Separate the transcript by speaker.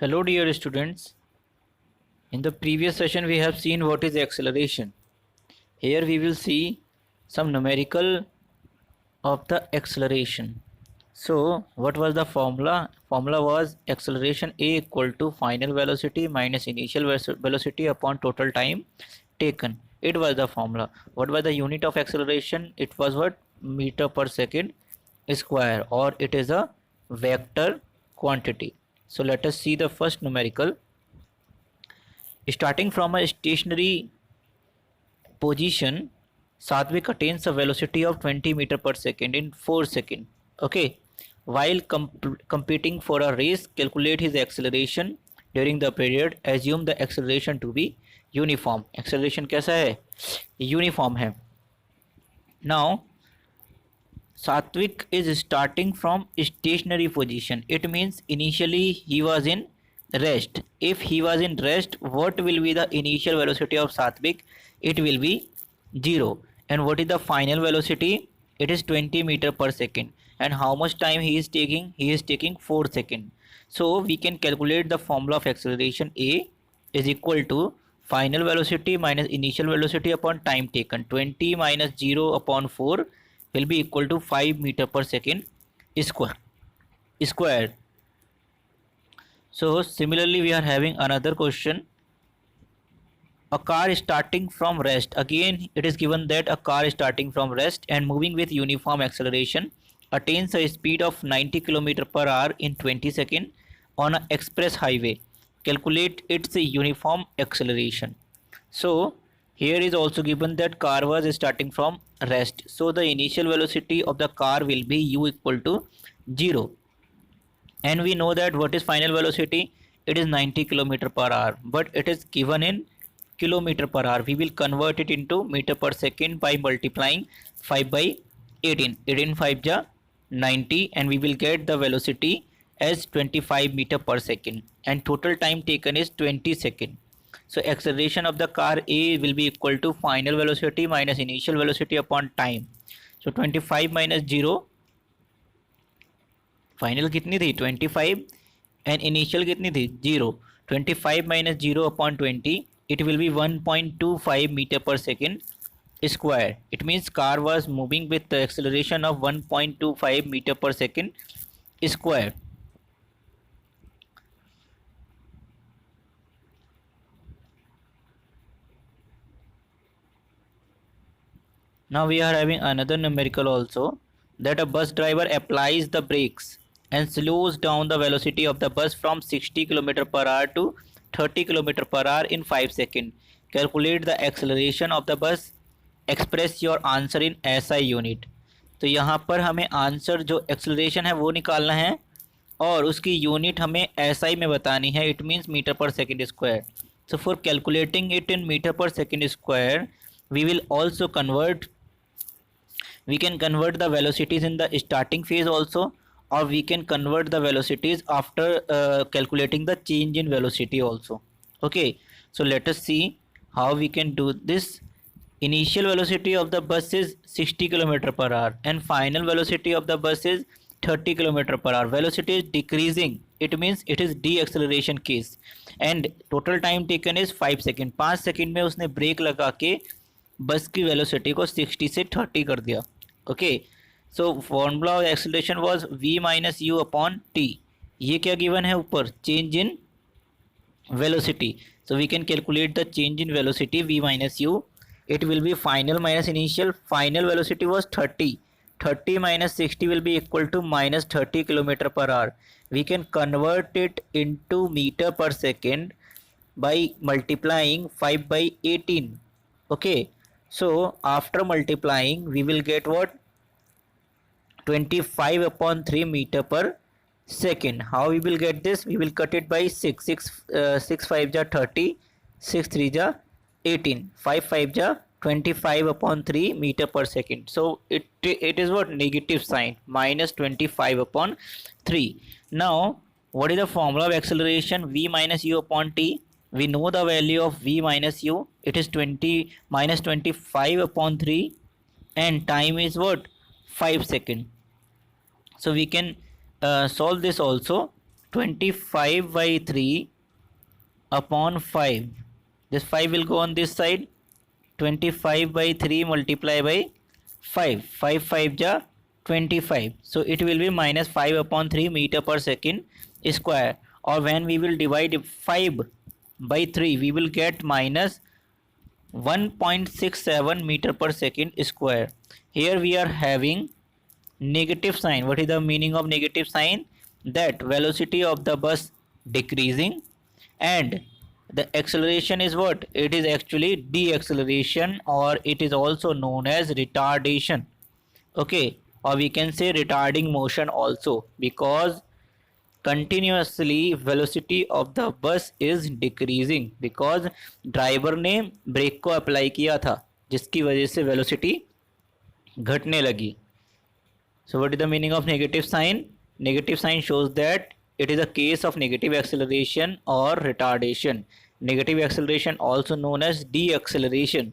Speaker 1: Hello dear students. In the previous session we have seen what is acceleration. Here we will see some numerical of the acceleration. So what was the formula? Formula was acceleration A equal to final velocity minus initial velocity upon total time taken. It was the formula. What was the unit of acceleration? It was what? Meter per second square, or it is a vector quantity. So let us see the first numerical. Starting from a stationary position, Satvik attains a velocity of 20 meter per second in 4 seconds. Okay. While competing for a race, calculate his acceleration during the period. Assume the acceleration to be uniform. Acceleration कैसा है? Uniform है. Now, Satvik is starting from stationary position. It means initially he was in rest. If he was in rest, what will be the initial velocity of Satvik? It will be 0. And what is the final velocity? It is 20 meter per second. And how much time he is taking? He is taking 4 seconds. So we can calculate the formula of acceleration. A is equal to final velocity minus initial velocity upon time taken. 20 minus 0 upon 4 will be equal to 5 meter per second square. So similarly we are having another question. A car starting from rest. Again it is given that a car starting from rest and moving with uniform acceleration attains a speed of 90 km per hour in 20 seconds on an express highway. Calculate its uniform acceleration. So here is also given that car was starting from rest. So the initial velocity of the car will be u equal to 0. And we know that what is final velocity? It is 90 km per hour, but it is given in kilometer per hour. We will convert it into meter per second by multiplying 5 by 18. 18 5 ja 90, and we will get the velocity as 25 meter per second, and total time taken is 20 seconds. So acceleration of the car A will be equal to final velocity minus initial velocity upon time. So 25 minus 0, final कितनी थी 25 and initial कितनी थी 0. 25 minus 0 upon 20, it will be 1.25 meter per second square. It means car was moving with the acceleration of 1.25 meter per second square. Now we are having another numerical also, that a bus driver applies the brakes and slows down the velocity of the bus from 60 km per hour to 30 km per hour in 5 seconds. Calculate the acceleration of the bus. Express your answer in SI unit. तो यहाँ पर हमें answer जो acceleration है वो निकालना है और उसकी यूनिट हमें SI में बतानी है. इट मीन्स मीटर पर second square. So for calculating it in meter per second square, we will also we can convert the velocities in the starting phase also, or we can convert the velocities after calculating the change in velocity also. Okay, so let us see how we can do this. Initial velocity of the bus is 60 km per hour and final velocity of the bus is 30 km per hour. Velocity is decreasing, it means it is deceleration case, and total time taken is 5 seconds. 5 second में उसने break लगा के बस की velocity को 60 से 30 कर दिया. Okay, so formula of acceleration was v minus u upon t. ये क्या गिवन है ऊपर? Change in velocity. So we can calculate the change in velocity v minus u. It will be final minus initial. Final velocity was 30. 30 minus 60 will be equal to minus 30 km per hour. We can convert it into meter per second by multiplying 5 by 18. Okay, so after multiplying we will get what? 25 upon 3 meter per second. How we will get this? We will cut it by 6. 6 5 ja 30, 6 3 ja 18, 5 5 ja 25 upon 3 meter per second. So it is what? Negative sign, minus 25 upon 3. Now what is the formula of acceleration? V minus u upon t. We know the value of v minus u. It is 20 minus 25 upon 3 and time is what? 5 seconds. So we can solve this also. 25/3 upon 5. This 5 will go on this side. 25/3 multiply by 5. 5 5 ja 25. So it will be minus 5 upon 3 meter per second square. Or when we will divide 5 by 3, we will get minus 1.67 meter per second square. Here we are having negative sign. What is the meaning of negative sign? That velocity of the bus decreasing, and the acceleration is what? It is actually deceleration, or it is also known as retardation. Okay, or we can say retarding motion also, because continuously velocity of the bus is decreasing, because driver ने break को apply किया था जिसकी वजह से velocity घटने लगी. So what is the meaning of negative sign? Negative sign shows that it is a case of negative acceleration or retardation. Negative acceleration also known as deceleration.